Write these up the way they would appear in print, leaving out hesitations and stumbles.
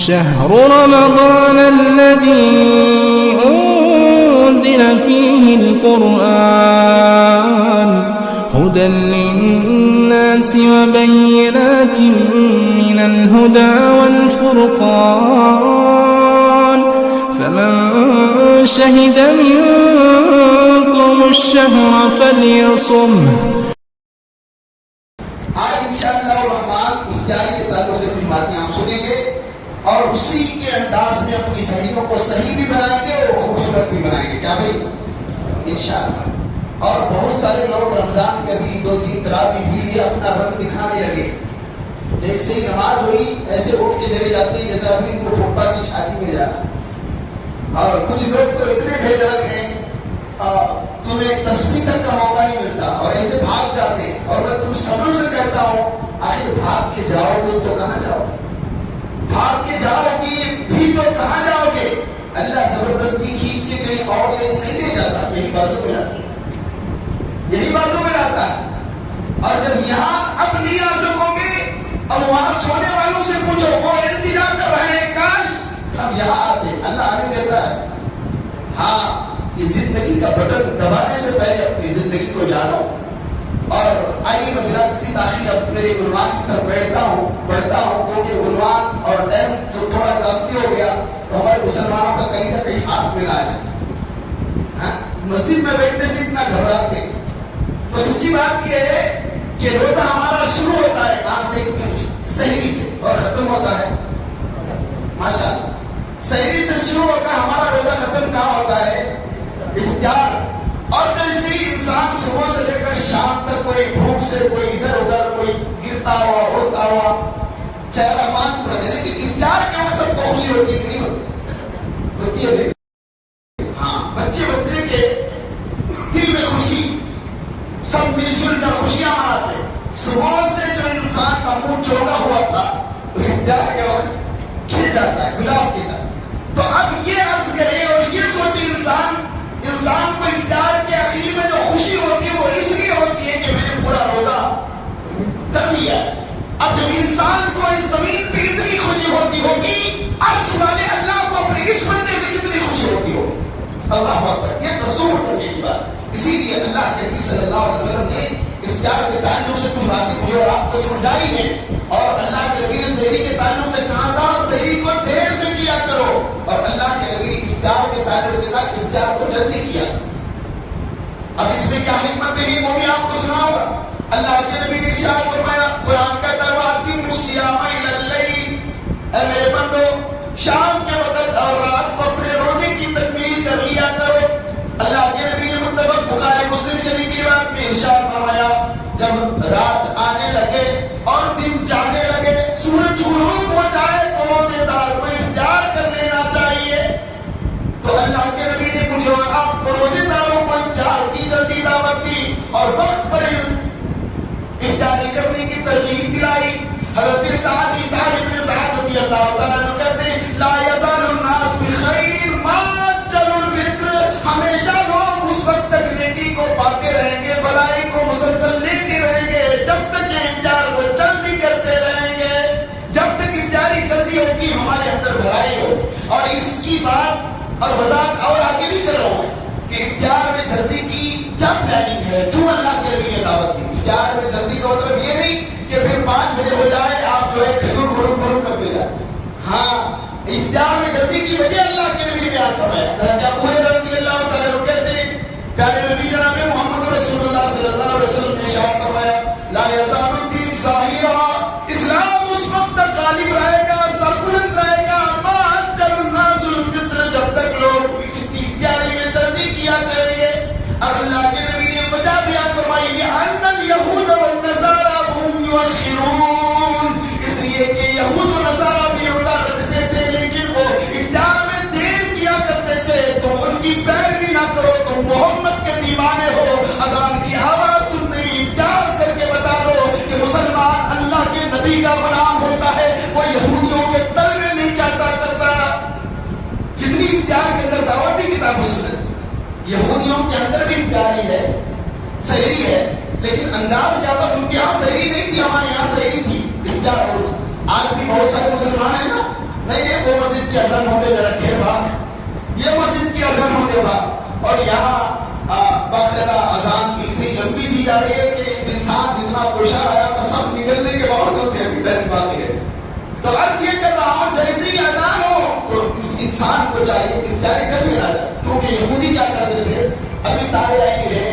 شهر رمضان الذي أنزل فيه القرآن هدى للناس وبينات من الهدى والفرقان فمن شهد منكم الشهر فليصمه. آج انشاءاللہ الرحمن اختیاری کے تعلق سے کچھ باتیں آپ سنیں گے اور اسی کے انداز میں اپنی صحیحوں کو صحیح بھی بنائیں گے اور خوبصورت بھی بنائیں گے. کیا بھائی؟ انشاءاللہ. اور بہت سارے لوگ رمضان کے بھی 2-3 تراویح بھی لیے اپنا رنگ دکھانے لگے. جیسے ہی نماز ہوئی ایسے اٹھ کے چلے جاتے ہیں جیسا ابھی ان کو پھوپھا کی شادی میں جانا. اور کچھ لوگ تو اتنے بے دھڑک ہیں تمہیں تسبیح تک کا موقع نہیں ملتا اور ایسے بھاگ جاتے ہیں. اور میں تم سبوں سے کہتا ہوں آخر بھاگ کے جاؤ گے تو کہاں جاؤ گے؟ بھاگ کے جاؤ گے بھی تو کہاں جاؤ گے؟ اللہ زبردستی کھینچ کے کہیں اور نہیں لے جاتا. یہی بازو میں لاتا ہے. یہی بازو میں لاتا ہے. اور جب یہاں اب نہیں آ سکو گے اب وہاں سونے والوں سے پوچھو وہ انتظار کر رہے ہیں کاش اب یہاں آتے. اللہ آنے دیتا ہے. ہاں یہ زندگی کا بٹن دبانے سے پہلے اپنی زندگی کو جانو. اور آئیے میں بلا کسی تاخیر اب میرے عنوان کی طرف بڑھتا ہوں کیونکہ عنوان اور ٹائم جو تھوڑا جاستی ہو گیا تو ہمارے مسلمانوں کا کہیں نہ کہیں ہاتھ میں نہ آ جائے. مسجد میں بیٹھنے سے اتنا گھبراتے ہیں. تو سچی بات یہ ہے کہ روزہ ہمارا شروع ہوتا ہے کہاں سے؟ سحری سے اور ختم ہوتا ہے ماشاءاللہ سحری سے شروع ہوتا ہے ہمارا روزہ. ختم کہاں ہوتا ہے؟ افطار. اور جیسے ہی انسان صبح سے لے کر شام تک کوئی بھوک سے کوئی ادھر ادھر کوئی گرتا ہوا اڑتا ہوا چہرہ مان پڑ جائے. لیکن افطار کے وقت سب کو خوشی ہوتی ہے کہ نہیں ہوتی ہے؟ ہاں بچے کے دل میں خوشی سب مل جل کر خوشیاں مناتے. صبح سے جو انسان کا منہ چوگا ہوا تھا افطار کے وقت کھل جاتا ہے گلاب کی طرح. تو اب یہ عرض کرے اور یہ سوچے انسان کو افطار کے اخیر میں جو خوشی ہوتی ہے وہ اس لیے ہوتی ہے کہ میں نے پورا روزہ کر لیا. اب جب انسان کو اس زمین پہ اتنی خوشی ہوتی ہوگی عرش والے اللہ کو اپنے اس بندے سے کتنی خوشی ہوتی ہوگی. اللہ اکبر. یہ تصور کرنے کی بات. اسی لیے اللہ کے نبی صلی اللہ علیہ وسلم نے افطار کے تعلق سے کچھ باتیں مجھے اور آپ کو سمجھائی ہیں. اور اللہ کے نبی نے سحری کے تعلق سے کہا تھا سحری کو دیر سے کیا کرو. اور اللہ کے نبی نے افطار کے تعلق سے کہا افطار کو جلدی کیا. اب اس میں کیا حکمت ہے وہ بھی آپ کو سناؤں گا. اللہ کے نبی نے ارشاد فرمایا قرآن کا دروازہ الصیام الی اللیل. اے میرے بندو شام کے وقت اور رات کو اپنے روزے کی تکمیل کر لیا کرو. اللہ کے نبی نے متفق بخاری مسلم شریف کی روایت میں ارشاد فرمایا جب رات آنے لگے اور دن جانے لگے سورج غروب ہو جائے تو روزے دار کو افطار کر لینا چاہیے. تو اللہ کے نبی نے مجھے اور آپ کو روزے داروں کو افطار کی جلدی دعوت دی اور وقت پر افطاری کرنے کی ترغیب دلائی. حضرت سعد بن سعد رضی اللہ تعالیٰ عنہ کہتے ہیں لا یزال الناس بخیر ما عجل الفطر. ہمیشہ لوگ اس وقت تک نیکی کو پاتے رہیں گے بلائی کو مسلسل لیتے رہیں گے جب تک یہ افطار کو جلدی کرتے رہیں گے. جب تک افطاری جلدی ہوگی ہمارے اندر بھلائی ہو. اور اس کی بات اور وضاحت اور آگے بھی کر رہا ہوں کہ افطار میں جلدی کی کیا پلاننگ ہے. کیوں اللہ کے نبی نے دعوت دی؟ افطار میں جلدی کا مطلب یہ نہیں کہ پھر 5 بجے ہو جائے آپ جو ہے کھجور گھڑم کرتے جائیں. ہاں افطار میں جلدی کی وجہ اللہ کے نبی نے بیان فرمایا. حضرت ابو ہریرہ رضی اللہ تعالیٰ عنہ کہتے ہیں پیارے نبی جناب محمد رسول اللہ صلی اللہ علیہ وسلم نے ارشاد فرمایا لا یزال الدین ظاہرا. اسلام اس وقت تک غالب رہے گا سربلند رہے گا ما عجل الناس الفطر جب تک لوگ افطاری میں جلدی کیا کریں گے. اور اللہ کے نبی نے وجہ بیان فرمائی ان الیہود والنصارى هم یؤخرون. اس لیے کہ یہود و نصارہ بھی روزہ رکھتے تھے لیکن وہ افطار میں دیر کیا کرتے تھے. تم ان کی پیروی نہ کرو. تم محمد کے دیوانے ہو. اذان کی آواز سنتے ہی افطار کر کے بتا دو کہ مسلمان اللہ کے نبی کا غلام ہوتا ہے. وہ یہودیوں کے تل میں نہیں چاہتا کرتا. کتنی افطار کے اندر دعوتی کتاب سنت. یہودیوں کے اندر بھی افطاری ہے سحری ہے لیکن انداز کیا تھا؟ ان کے یہاں سحری نہیں تھی ہمارے یہاں سحری تھی افطار. آج بھی بہت سارے مسلمان ہیں نا نہیں مسجد کی اذان ہونے ذرا دیر بعد، یہ مسجد کی اذان ہونے بعد، اور یہاں باقاعدہ اذان اتنی لمبی دی جا رہی ہے کہ انسان جتنا پریشان آیا تھا سب نکلنے کے باوجود بھی ابھی ٹائم باقی ہے. تو عرض یہ کر رہا ہوں جیسے ہی اذان ہو تو انسان کو چاہیے کہ افطاری کر لینا چاہیے، کیونکہ یہودی کیا کرتے تھے، ابھی تارے آئے نہیں رہے،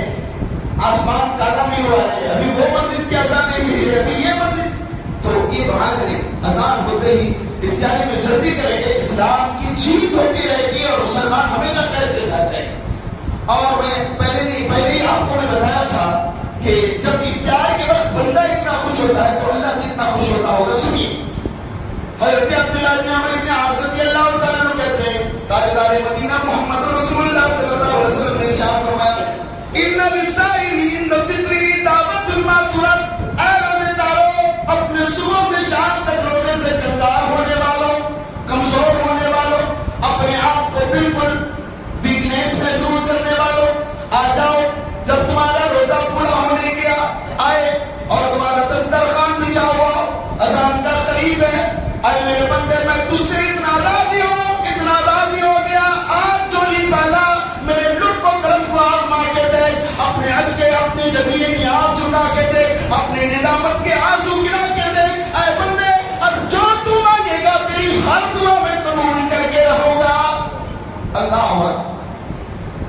آسمان کالا نہیں ہوا ہے، ابھی وہ مسجد کی اذان نہیں ہوئی ہے، ابھی یہ مسجد، تو یہ بہانے نہیں، اذان ہوتے ہی افطاری میں جلدی کریں گے، اسلام کی جیت ہوتی رہے گی اور مسلمان ہمیشہ خیر کے ساتھ رہیں گے. اور میں پہلے ہی آپ کو میں بتایا تھا کہ جب افطار کے وقت بندہ اتنا خوش ہوتا ہے تو اللہ کتنا خوش ہوتا ہوگا. سنیے حضرت عبداللہ بن عمر بن عاص رضی اللہ تعالیٰ عنہ کہتے ہیں تاجدار مدینہ محمد رسول اللہ صلی اللہ علیہ وسلم نے ارشاد فرمایا ان للصائم عند فطره دعوۃ ما ترد، اے روزے دارو اپنے صبح سے شام تک روزے سے کنگار ہونے والوں، کمزور ہونے والوں، اپنے آپ کو بالکل ویکنیس محسوس کرنے والوں، آ جاؤ جب تمہارا روزہ پورا ہونے کے آئے اور تمہارا دسترخوان بچھا ہوا، اذان کا قریب ہے، اے میرے بندے میں تجھ سے اتنا راضی ہو گیا، آج جو نہیں پہلا میرے لطف و کرم کو آزما کے دیکھ، اپنے عج کے اپنے جبینے کی آنکھ جھکا کے دیکھ، اپنے ندامت کے آنسو گرا کے دیکھ، اے بندے اب جو تو مانگے گا تیری ہر دعا میں قبول کر کے رہوں گا. اللہ اکبر.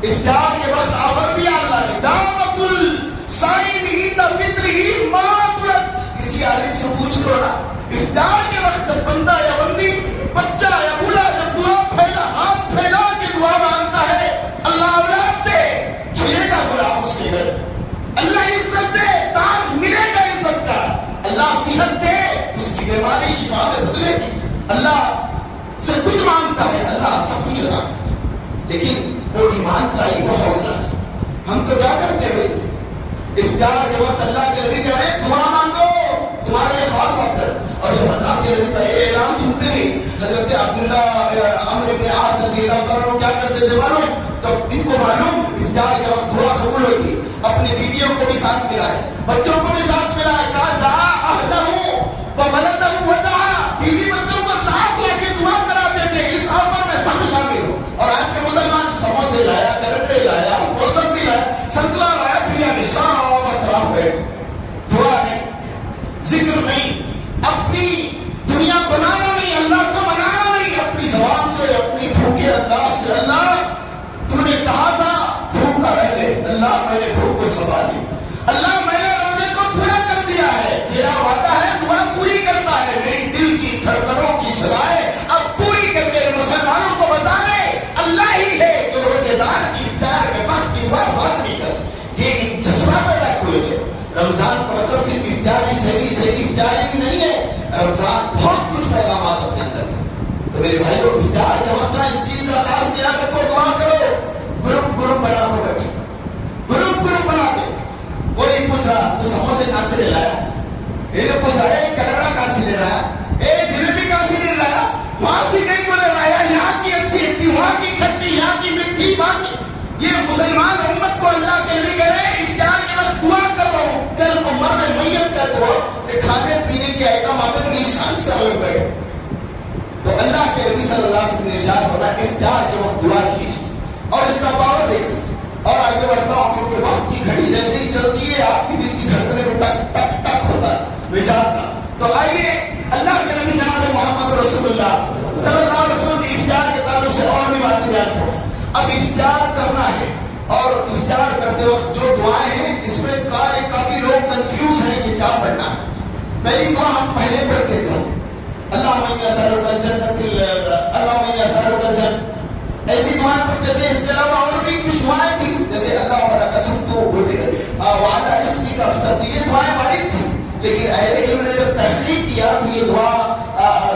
افطار کے وقت آفر دیا اللہ نے، دعوت الصائم عند فطره ما ترد. کسی عالم سے پوچھ لو نا، افطار کے وقت جب بندہ یا بندی، بچہ یا بوڑھا جب ہاتھ پھیلا کے دعا مانگتا ہے، اللہ اولاد دے، ملے گا غلام اس کے گھر، اللہ عزت دے، تاج ملے گا عزت کا، اللہ صحت دے، اس کی بیماری شفا میں بدلے گی. اللہ سے کچھ مانگتا ہے اللہ سب کچھ عطا کرتا ہے، لیکن وہ ایمان چاہیے، وہ حوصلہ چاہیے. ہم تو کیا کرتے ہیں بھائی، افطار کے وقت اللہ کے نبی کہہ رہے ہیں دعا مانگو تمہارے لیے خاص افطر، اور جب اللہ کے نبی کا یہ اعلان سنتے ہی حضرت عبداللہ عمر بن عاص رضی اللہ عنہ کیا کرتے تھے معلوم، تب ان کو معلوم افطار کے وقت دعا قبول ہوتی، اپنی بیویوں کو بھی ساتھ ملائے، بچوں کو بھی ساتھ ملائے، کہا دعا اہلہ وولدہ ودعا، بیوی بچوں کو ساتھ لے کے دعا کراتے تھے، اس آفر میں سب شامل ہو. اور آج کے مسلمان سموسے لایا، کرنٹے لایا، موسم بھی لایا، سنترا لایا، بریانی سب اطراف بیٹھ، دعا نہیں، ذکر نہیں، اپنی دنیا بنانا نہیں، اللہ کو منانا نہیں، اپنی زبان سے، اپنی بھوکے انداز سے، اللہ تو نے کہا تھا بھوکا رہ لے، اللہ میں نے بھوک کو سنبھال لی، اللہ میں نے روزے کو پورا کر دیا ہے، تیرا وعدہ ہے دعا پوری کرتا ہے، میری دل کی دھڑکنوں کی سلائے اب پوری کر کے مسلمانوں کو بتا دے اللہ ہی ہے جو روزے دار کی افطار کے وقت کی بات نہیں کر. یہ جذبہ پیدا ہوئے تھے. رمضان کا مطلب صرف افطاری صحیح افطاری ہی نہیں ہے، رمضان بہت کچھ پیغامات اپنے اندر ہے. تو میرے بھائیو افطار کے وقت اس چیز کا خاص خیال رکھو، دعا کرو، گروپ بنا کر بیٹھے، گروپ بنا کے. کوئی پوچھ رہا تو سموسے کہاں سے لے لایا، میرے پوچھ رہا ہے کلڑا کہاں سے لے رہا ہے، جلیبی کہاں سے لے رہا، وہاں سے کہیں کو لے رہا ہے، یہاں کی اچھی ہوتی، وہاں کی کھٹی، یہاں کی مٹی، وہاں کی. یہ مسلمان امت کو اللہ کے لیے کہہ رہے ہیں افطار کے وقت دعا کر رہا ہوں، کل کو مر میت کا دعا کہ کھانے پینے کے آئٹم آپ نے ریسرچ کر لے گئے. تو اللہ کے نبی صلی اللہ علیہ وسلم نے ارشاد فرمایا افطار کے وقت دعا کیجیے، اور اس کا پاور دیکھیے. اور آگے بڑھتا ہوں کیونکہ وقت کی گھڑی جیسے ہی چلتی ہے آپ کی دل کی دھڑکنیں میں ٹک ٹک ٹک ہوتا ہے مزاج کا. تو آئیے اللہ کے نبی جناب محمد رسول اللہ صلی اللہ علیہ وسلم کی افطار کے تعلق سے اور بھی باتیں بیان کریں. اب افطار کرنا ہے، اور افطار کرتے وقت جو دعائیں ہیں اس میں کافی لوگ کنفیوز ہیں کہ کیا پڑھنا ہے. پہلی دعا ہم پہلے پڑھتے تھے، اللہم انی اسألک الجنۃ، اللہم انی اسألک الجنۃ، ایسی دعائیں پڑھتے تھے. اس کے علاوہ اور بھی کچھ دعائیں تھیں جیسے اللہ وعدہ قسم تو وعدہ رزق کا افطار، یہ دعائیں وارد تھیں. لیکن اہل علم نے جب تحقیق کیا تو یہ دعا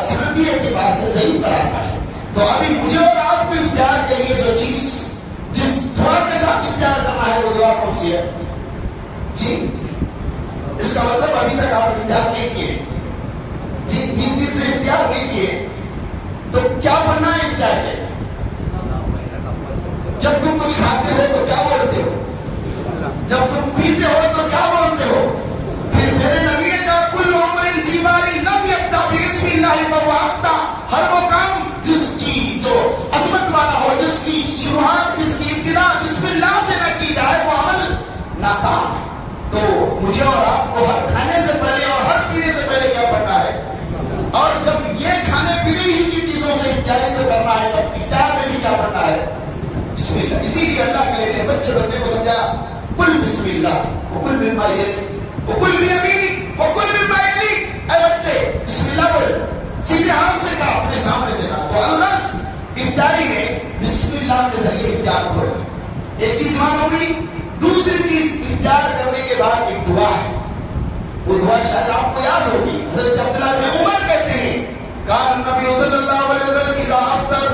صحابی کے پاس سے صحیح قرار پائی. تو ابھی مجھے اور آپ کو افطار کے لیے جو چیز جس دعا کے ساتھ افطار کرنا ہے وہ دعا کون سی ہے جی؟ اس کا مطلب ابھی تک آپ افطار نہیں کیے جی، 3 دن سے افطار نہیں کیے، تو کیا پڑھنا ہے افطار کے؟ جب تم کچھ کھاتے ہو تو کیا بولتے ہو، جب تم پیتے ہو تو کیا بولتے ہو. پھر میرے نبی نے کہا کل عمر جیواری لم یبدا بسم اللہ فهو اخطا، ہر وہ کام جس کی اللہ. اسی لیے اللہ کے لیے بچے کو سمجھا قل بسم اللہ وکل مما یلیک وکل بیمینک وکل مما یلیک. اے بچے بسم اللہ بول. سیدھے ہاتھ سے کہا, اپنے سامنے سے کہا. تو اللہ افطاری میں بسم اللہ کے ذریعے افطار کھولنا. ایک چیز معلوم ہوئی. دوسری چیز, افطار کرنے کے بعد ایک دعا ہے. وہ دعا شاید آپ کو یاد ہوگی. حضرت عبداللہ بن عمر کہتے ہیں کان نبی صلی اللہ علیہ وسلم اذا افطر,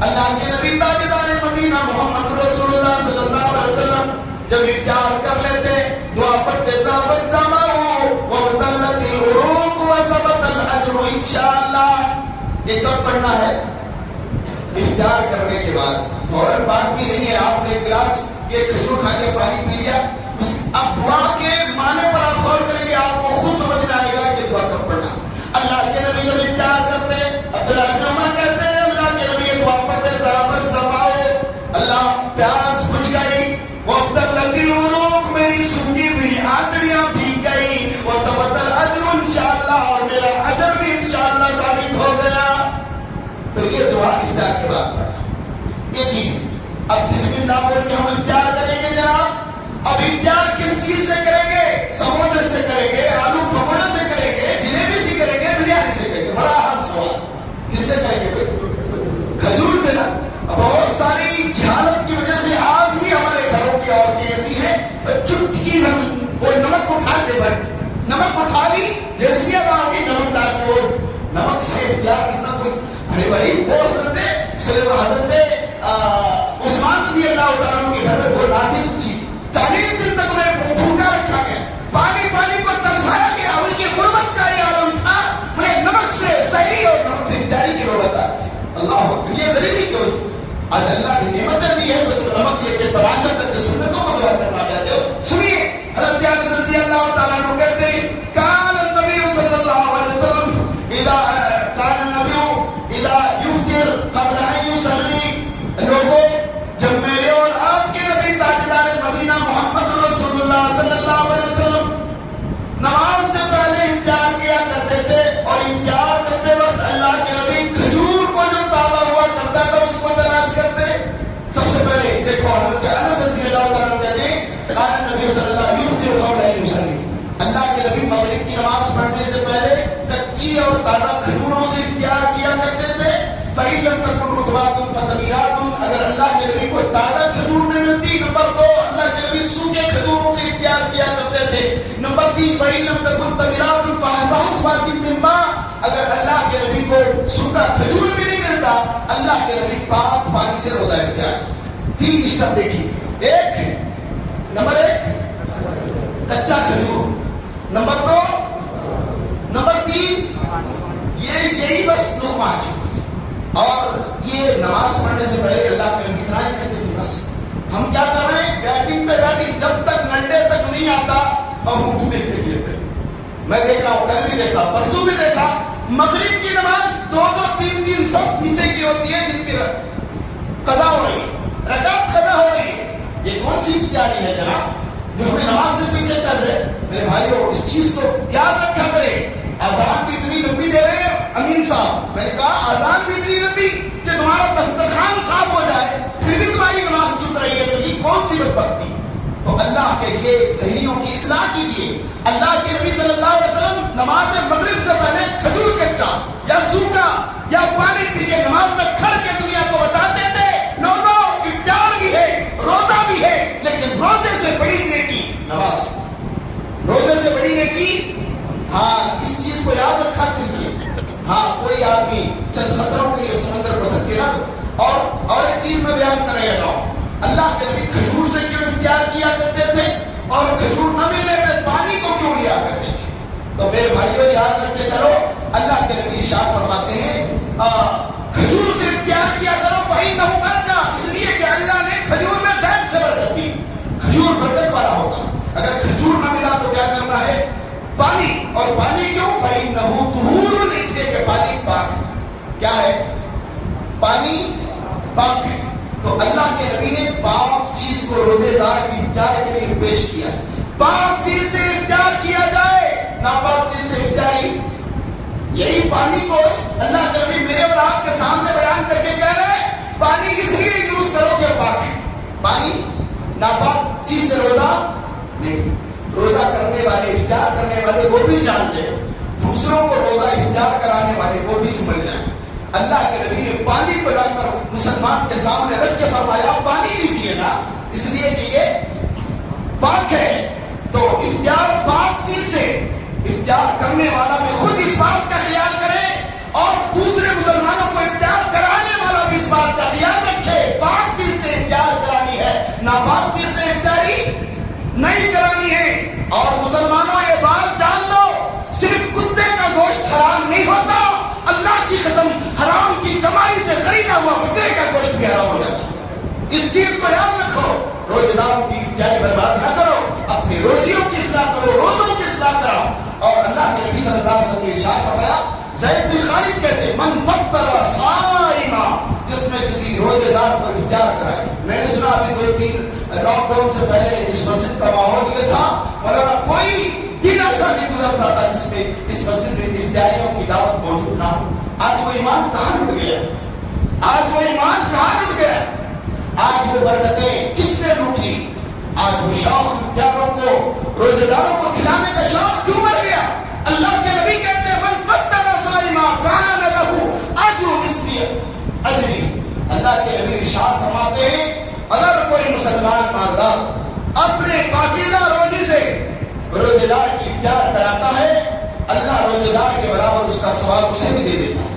اللہ کے نبی تاجدار مدینہ محمد رسول اللہ صلی اللہ علیہ وسلم جب افطار کر لیتے دعا پڑھتے ذهب الظمأ وابتلت العروق وثبت الاجر انشاءاللہ. یہ کب پڑھنا ہے؟ افطار کرنے کے بعد. فوراً بات بھی نہیں ہے, آپ نے ایک گلاس یہ کھجور کھا کے پانی پی لیا. اب دعا کے معنی پر آپ غور کریں گے, آپ کو خود سمجھ میں آئے گا کہ دعا کب پڑھنا. اللہ کے نبی جب افطار کرتے, عبداللہ بن عمر کہتے ہیں اللہ کے نبی دعا پڑھتے ذهب الظمأ, اللہ پیاس بجھ گئی, وابتلت العروق, میری سوکھی ہوئی آنتڑیاں بھیگ گئی, وثبت الاجر انشاءاللہ, اور میرا اجر بھی انشاءاللہ ثابت ہو گیا. تو یہ دعا افطار کے بعد پڑھنا, یہ چیز. اب بسم اللہ بول کے ہم افطار کریں گے جناب. اب افطار کس چیز سے کریں گے؟ سموسے سے کریں گے, آلو پکوڑے سے کریں گے, جلیبی سے کریں گے, بریانی سے کریں گے؟ بڑا اہم سوال. کس سے کریں گے بھائی؟ کھجور سے نا. بہت ساری جہالت کی وجہ سے آج بھی ہمارے گھروں کی عورتیں ایسی ہیں, چٹکی وہ نمک اٹھا دے بھائی, نمک اٹھا لی, دیسی آواز کی نمک ڈال کے وہ نمک سے افطار کرنا کوئی. ارے بھائی وہ حضرت عثمان رضی اللہ تعالیٰ عنہ کے گھر میں وہ نادر چیز 40 دن تک انہیں بھوکا رکھا گیا, پانی کو ترسایا گیا. ان کی غربت کا یہ عالم تھا, انہیں نمک سے سحری اور نمک سے افطاری کی نوبت آتی. اللہ اکبر. یہ غریبی کی وجہ. آج اللہ نے نعمتیں دی ہے تو تم نمک لے کے تماشا کر کے سنتوں کو ضبط کرنا چاہتے ہو. سنیے حضرت انس رضی اللہ تعالیٰ عنہ کہتے ہیں کان النبی صلی اللہ علیہ وسلم اذا یفطر قبل ان یصلی. لوگوں جب میرے اور آپ کے نبی تاجدار مدینہ محمد رسول اللہ صلی اللہ علیہ وسلم نماز سے پہلے افطار کیا کرتے تھے, اور افطار کرتے وقت اللہ کے نبی کھجور کو جو تازہ ہوا کرتا تھا اس کو تلاش کرتے. سب سے پہلے دیکھو حضرت انس رضی اللہ تعالیٰ عنہ کہتے ہیں کان نبی صلی اللہ علیہ وسلم یفطر قبل ان یصلی. اللہ کے نبی مغرب کی نماز پڑھنے سے پہلے کچی اور تازہ کھجوروں سے افطار کیا کرتے تھے. فَإِن لَمْ تَكُنْ رُطْبَةٌ فَطَمِرَاتٌ, اگر اللہ کے نبی کو تازہ کھجور نہیں ملتی. نمبر 2, اللہ کے نبی سوکھے کھجوروں سے افطار کیا کرتے تھے. نمبر 3, فَإِن لَمْ تَكُنْ تَمِرَاتٌ فَحَصَّاصَةٌ مِّن مَّاءٍ, اگر اللہ کے نبی کو سوکھا کھجور بھی نہیں ملتا, اللہ کے نبی پاک پانی سے روزہ افطار. 3 اسٹیپ دیکھیے. نمبر 1 کچا کھجور, نمبر 2, نمبر 3 یہی بس لقمہ. اور یہ نماز پڑھنے سے پہلے اللہ کے نبی اتنا ہی کرتے تھے. بس ہم کیا کر رہے ہیں, بیٹنگ پہ بیٹنگ, جب تک ننڈے تک نہیں آتا اب ہم دیکھتے گئے. میں دیکھا ہوں, کل بھی دیکھا, پرسوں بھی دیکھا, مغرب کی نماز 2-3 سب پیچھے کی ہوتی ہے, جن کی قضا ہو رہی ہے, رکعت قضا ہو رہی ہے. یہ کون سی افطاری ہے جناب جو ہمیں نماز سے پیچھے کر دے؟ میرے بھائیو اس چیز کو یاد رکھا کرے. اذان بھی اتنی لمبی دے رہے ہیں امین صاحب, میں نے کہا اذان بھی اتنی لمبی کہ تمہارا دسترخوان صاف ہو جائے پھر بھی تمہاری نماز چھوٹ رہی ہے, تو یہ کون سی بدبختی. تو اللہ کے لیے ذہنیوں کی اصلاح کیجیے. اللہ کے نبی صلی اللہ علیہ وسلم نماز مغرب سے پہلے کھجور کچا یا سوکھا یا پانی پی کے نماز میں کھڑ کے دنیا کو بتاتے تھے لوگوں افطار بھی ہے, روزہ بھی ہے, لیکن روزے سے بڑی نیکی نماز. روزے سے بڑی نیکی. ہاں اس چیز کو یاد رکھا کیجیے. ہاں کوئی آدمی چند خطروں کے لیے سمندر کو دھکے نہ دو. اور ایک چیز میں بیان کر رہا ہوں, اللہ کے نبی کھجور سے کیوں اختیار کیا کرتے تھے اور کھجور نہ ملنے پہ پانی کو کیوں لیا کرتے تھے؟ تو میرے بھائیوں یاد رکھ کے چلو, اللہ کے نبی ارشاد فرماتے ہیں کھجور سے اختیار کیا کرو. فَإِنَّهُ بَرَكَةٌ, اس لیے کہ اللہ نے کھجور میں غیب سے برکت دی. کھجور برکت والا ہوگا. اگر کھجور نہ ملا تو کیا کرنا ہے؟ پانی. اور پانی کیوں؟ فَإِنَّهُ طُهُورٌ, اس لیے کہ پانی پاک ہے. کیا ہے؟ پانی پاک ہے. تو اللہ کے نبی نے پاک چیز کو روزے دار کی افطار کے لیے پیش کیا. پاک چیز سے افطار کیا جائے, ناپاک چیز سے افطاری. یہی پانی کو اللہ کے نبی میرے اور آپ کے سامنے بیان کر کے کہہ رہے ہیں پانی اس لیے یوز کرو کہ پاک ہے. پانی ناپاک چیز سے روزہ نہیں. روزہ کرنے والے افطار کرنے والے وہ بھی جان لیں, دوسروں کو روزہ افطار کرانے والے وہ بھی سمجھ جائیں. اللہ کے نبی نے پانی کو لا کر مسلمان کے سامنے رکھ کے فرمایا پانی لیجیے نا, اس لیے کہ یہ پاک ہے. تو افطار پاک چیز سے, افطار کرنے والا بھی خود اس بات کا خیال کرے اور دوسرے مسلمانوں کو افطار کرانے والا بھی اس بات کا خیال رکھے. پاک چیز سے افطار کرانی ہے, ناپاک چیز سے افطاری نہیں کرانی ہے. اور مسلمانوں یہ بات جان لو, صرف کتے کا گوشت حرام نہیں ہوتا, اللہ کی قسم حرام کی کمائی سے خریدا ہوا بکرے کا گوشت بھی حرام ہو جاتا ہے. اس چیز کو یاد رکھو. روزے داروں کی افطاری برباد نہ کرو, اپنی روزیوں کی اصلاح کرو, روزوں کی اصلاح کرو. اور اللہ کے نبی صلی اللہ علیہ وسلم نے ارشاد فرمایا, زید بن خالد کہتے من فطر صائما, جس میں کسی روزے دار کو افطار کرائے. میں نے سنا ابھی 2-3 لاک ڈاؤن سے پہلے اس مسجد کا ماحول یہ تھا, مگر کوئی دن ایسا نہیں گزرتا تھا جس میں اس مسجد میں افطاریوں کی دعوت موجود نہ ہو. آج وہ ایمان کہاں لٹ گیا, آج وہ ایمان کہاں لٹ گیا, آج وہ برکتیں کس نے لوٹی, آج وہ شوق افطاروں کو روزے داروں کو کھلانے کا شوق کیوں مر گیا. اللہ کے نبی کہتے ہیں من فطر صائما کان لہ اجر مثل اجری. اللہ کے نبی ارشاد فرماتے ہیں اگر کوئی مسلمان مالدار اپنے پاکیزہ روزی سے روزے دار کی افطار کراتا ہے, اللہ روزے دار کے برابر اس کا ثواب اسے بھی دے دیتا ہے.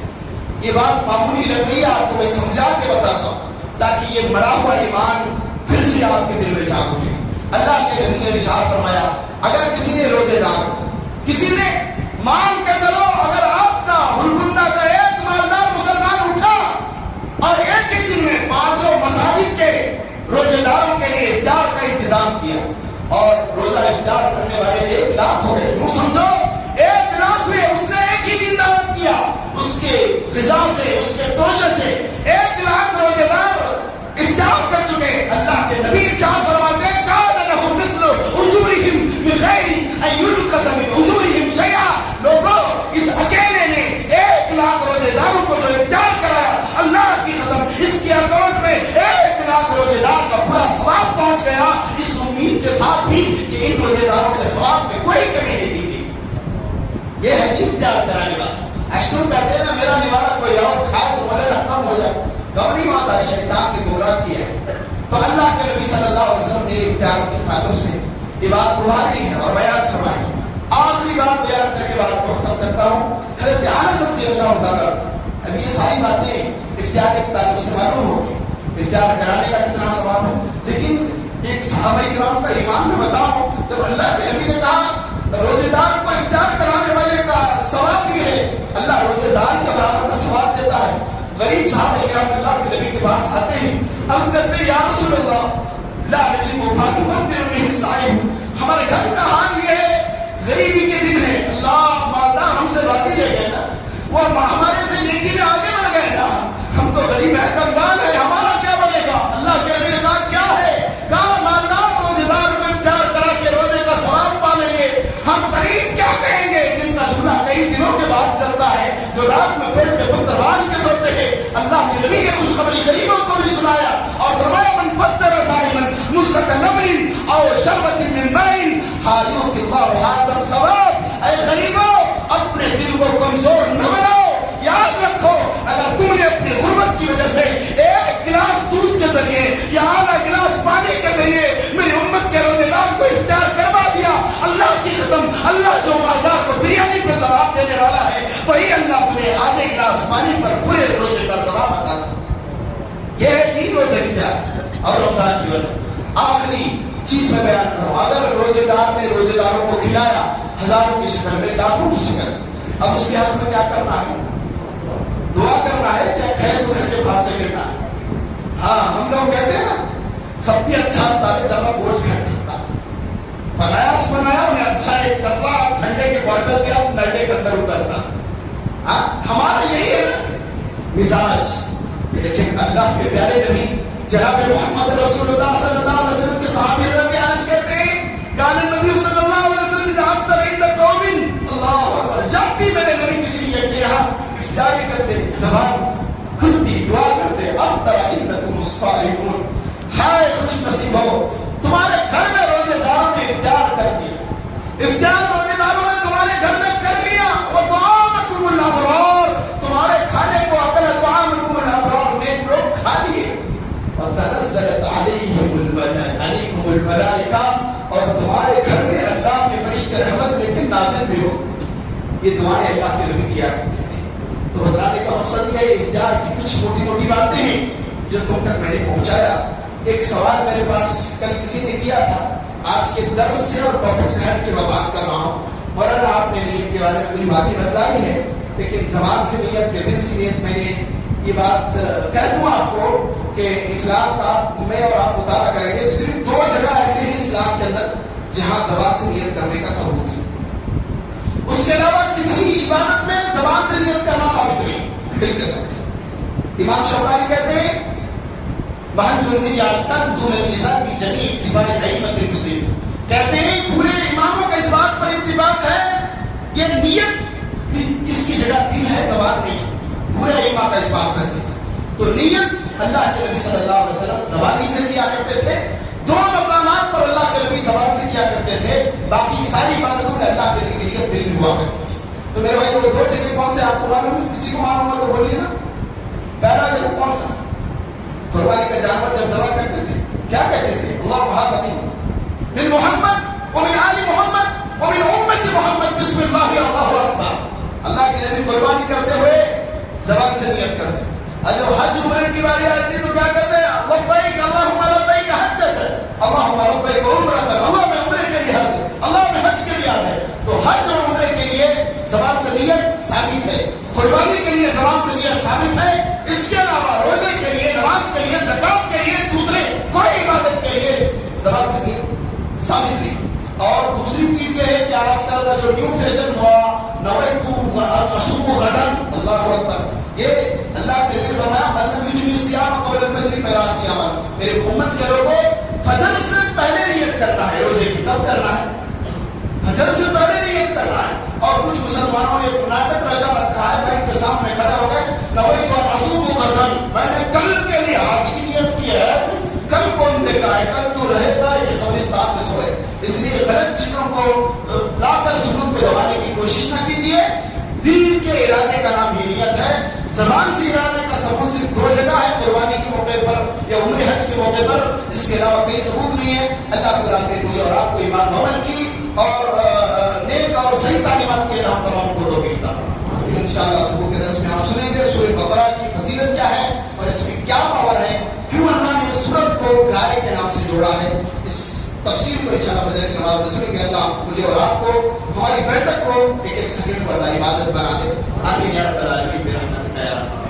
یہ بات معمولی لگ رہی ہے, آپ کو میں سمجھا کے بتاتا ہوں تاکہ یہ مرا ہوا ایمان پھر سے آپ کے دل میں جاگ اٹھے. اللہ کے نبی نے ارشاد فرمایا اگر کسی نے روزے دار, کسی نے مان کے چلو, اگر آپ کا ہلکنڈا کا ایک مالدار مسلمان اٹھا اور ایک ہی دن میں 5 مساجد کے روزے داروں کے لیے افطار کا انتظام کیا اور روزہ افطار کرنے والے 1 لاکھ ہو گئے, یوں سمجھو 1 لاکھ ہوئے. اس نے ایک ہی دن دعوت کیا, اس کے غذا سے, اس کے توشے سے 1 لاکھ روزے دار افطار کر چکے. اللہ کے نبی ارشاد فرماتے ہیں کان لہم مثل اجورہم من غیر ان ينقص من اجورہم شیئا. لوگوں, اس اکیلے نے 1 لاکھ روزے داروں کو جو افطار کرایا, اللہ کی قسم اس کے اکاؤنٹ میں 1 لاکھ روزے دار کا پورا ثواب پہنچ گیا, اس امید کے ساتھ بھی کہ ان روزے داروں کے ثواب میں کوئی کمی نہیں دی گئی. یہ ہے جی افطار کرانے والا. اشتر کہتے ہیں نا میرا نوالا کوئی اور کھائے تو مرے نہ کم ہو جائے, کم نہیں ہوتا ہے, شیطان نے گمراہ کیا ہے. تو اللہ کے نبی صلی اللہ علیہ وسلم نے افطار کے تعلق سے یہ بات ابھاری ہے اور بیان فرمائی. آخری بات بیان کر کے بات کو ختم کرتا ہوں. حضرت انس رضی اللہ تعالیٰ, اب یہ ساری باتیں افطار کے تعلق سے معلوم ہو گئی, افطار کرانے کا کتنا ثواب ہے. لیکن ایک صحابہ کرام کا ایمان میں بتاؤں, جب اللہ کے نبی نے کہا روزے دار کو افطار کرانے والے کا ثواب بھی ہے, اللہ روزے دار کے برابر کا ثواب دیتا ہے. غریب صحابہ کرام اللہ کے نبی کے پاس آتے ہیں, ہم کہتے ہیں یا رسول اللہ لا نجد بھاگو فطر به الصائم, ہمارے گھر کا حال یہ ہے, غریبی کے دن ہے, اللہ مالدار ہم سے راضی رہ گئے نا, وہ ہمارے سے نیکی میں آگے بڑھ گئے نا, ہم تو غریب ہے, کنگال ہے, ہمارا کیا بنے گا. اللہ کے نبی نے کہا کیا ہے, کہا مالدار روزے دار کو افطار کرا کے روزے کا ثواب پالیں گے, ہم غریب کیا کہیں گے جن کا جھولا کئی دنوں کے بعد چلتا ہے, جو رات میں پیٹ میں پتھر باندھ کے سوتے ہیں. اللہ کے نبی نے خوشخبری غریبوں کو بھی سنایا اور فرمایا من فطر صائما مسقط لبن او شربت من ماء حایت اللہ هذا الثواب. اے غریبوں, اپنے دل کو کمزور نہ بناؤ, یاد رکھو اگر تم نے اپنی غربت کی وجہ سے 1 گلاس دودھ کے ذریعے یا آدھا گلاس پانی کے ذریعے میری امت کے روزے دار کو افطار کروا دیا, اللہ کی قسم اللہ جو مالدار کو بریانی پہ ثواب دینے والا ہے, وہی اللہ تمہیں آدھے گلاس پانی پر پورے روزے کا ثواب عطا کرے. یہ ہے جی روزے افطار اور رمضان کی وجہ. آخری چیز میں بیان کروں, اگر روزے دار نے روزے داروں کو کھلایا ہزاروں کی شکل میں, لاکھوں کی شکل میں, اب اس کے ہاتھ میں کیا کرنا ہے, دعا کرنا ہے کیا کھیس ادھر کے بھاگ سے گرنا ہے. ہاں ہم لوگ کہتے ہیں نا سب بھی اچھا تارے چلا گوشت کھٹتا, پنایاس بنایا انہیں اچھا ایک چپا ٹھنڈے کے بوتل دیا نلے کے اندر اترتا. ہمارا یہی ہے نا مزاج. لیکن اللہ کے پیارے نبی جناب محمد رسول اللہ صلی اللہ علیہ وسلم کے صحابی حضرت انس کہتے ہیں کان نبی صلی اللہ علیہ وسلم اذا افطر عند قوم, اللہ اکبر, جب بھی میرے نبی کسی کے یہاں افطاری کرتے زبان کھلتی دعا کرتے افطر عندکم الصائمون, ہائے خوش یہ دعائیں اللہ کے نبی کیا کرتے تھے. تو بتلانے کا مقصد یہ ہے افطار کی کچھ موٹی موٹی باتیں ہیں جو تم تک میں نے پہنچایا. ایک سوال میرے پاس کل کسی نے کیا تھا, آج کے درس سے اور ٹاپک سے ہٹ کے میں بات کر رہا ہوں. مولانا آپ نے نیت کے بارے میں کچھ باتیں بتلائی ہیں, لیکن زبان سے نیت کے دل سے نیت میں نے یہ بات کہہ دوں آپ کو کہ اسلام کا میں اور آپ مطالعہ کریں گے, صرف 2 جگہ ایسے ہیں اسلام کے اندر جہاں زبان سے نیت کرنے کا ثبوت ہے. اس کے علاوہ کسی عبادت میں زبان سے نیت کرنا ثابت نہیں, دل کے ساتھ. امام شوکانی کہتے ہیں محل النیات تبدل النساء کی جمیع اتباع ائمۃ المسلمین, کہتے ہیں پورے اماموں کا اس بات پر اتفاق ہے یہ نیت کس کی جگہ دل ہے, زبان نہیں. پورے امام کا اس بات پر ہے. تو نیت اللہ کے نبی صلی اللہ علیہ وسلم زبانی سے کیا کرتے تھے, 2 مقامات پر اللہ کے نبی زبان سے کیا کرتے تھے, باقی ساری عبادتوں میں اللہ کے نبی کے لیے دل ہوا کرتی تھی. تو میرے بھائی وہ 2 جگہ کون سے آپ کو معلوم ہے؟ کسی کو معلوم ہے تو بولیے نا. پہلا جگہ کون سا؟ قربانی کا جانور جب ذبح کرتے تھے کیا کہتے تھے؟ اللہم ھذا من محمد ومن آل محمد ومن امت محمد بسم اللہ اللہ اکبر. اللہ کے نبی قربانی کرتے ہوئے زبان سے نیت کرتے. اور جب حج عمرے کی باری آتی تو کیا کرتے ہیں؟ لبیک اللہم لبیک حجۃ اللہم لبیک عمرۃ. اللہ میں عمرے کے لیے حج, اللہ میں حج کے لیے آ ہے. تو حج اور عمرے کے لیے زبان سے نیت ثابت ہے, قربانی کے لیے زبان سے نیت ثابت ہے. اس کے علاوہ روزے کے لیے, نماز کے لیے, زکات کے لیے, دوسرے کوئی عبادت کے لیے زبان سے نیت ثابت نہیں. اور دوسری چیز یہ ہے کہ آج کل کا جو نیو فیشن ہوا نویت اصوم غدن, اللہ اکبر, یہ اللہ کے لیے فرمایا من یجری الصیام قبل الفجر فلا صیام. میرے امت کے لوگوں فجر سے پہلے نیت کرنا ہے روزے کی. کب کرنا ہے؟ فجر سے پہلے نیت کرنا ہے. اور کچھ مسلمانوں نے ایک ناٹک رچا رکھا ہے, میں ان کے سامنے کھڑا ہو گئے, نویت اصوم غدن, میں نے کل کے لیے آج کی نیت کی ہے. کل کون دیکھا ہے؟ کل تو رہے گا کہ قبرستان میں سوئے. اس لیے غلط چیزوں کو لا کر سنت کو دبانے کی کوشش نہ کیجیے. دل کے ارادے کا نام ہی نیت ہے. زبان سے ارادے کا ثبوت صرف 2 جگہ ہے, قربانی کے موقع پر یا عمرے حج کے موقع پر. اس کے علاوہ کوئی ثبوت نہیں ہے. اللہ تعالیٰ نے مجھے اور آپ کو ایمان عمل کی اور نیک اور صحیح تعلیمات کے نام تمام کو توفیق عطا فرمائے. انشاءاللہ صبح کے درس میں آپ سنیں گے سورہ بقرہ کی فضیلت کیا ہے اور اس میں کیا پاور ہے, کیوں اللہ نے اس سورت کو گائے کے نام سے جوڑا ہے. اس تفسیر کو انشاءاللہ فجر کی نماز میں سنیں گے. اللہ مجھے اور آپ کو ہماری بیٹھک کو ایک سیکنڈ پر عبادت بنا دے. آمین یا رب العالمین برحمتک یا ارحم الراحمین.